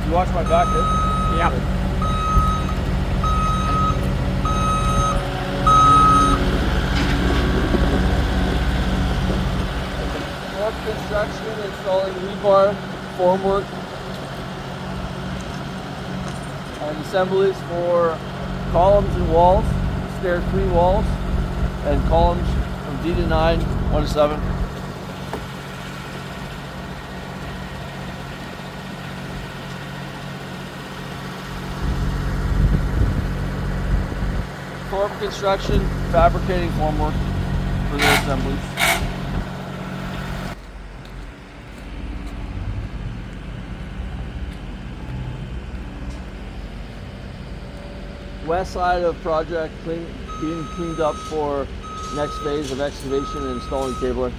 You watch my back, eh? Yeah. Floor construction, installing rebar, formwork, and assemblies for columns and walls, stair 3 walls, and columns from D to 9, 1 to 7. Floor construction, fabricating formwork for the assemblies. West side of project being cleaned up for next phase of excavation and installing cabling.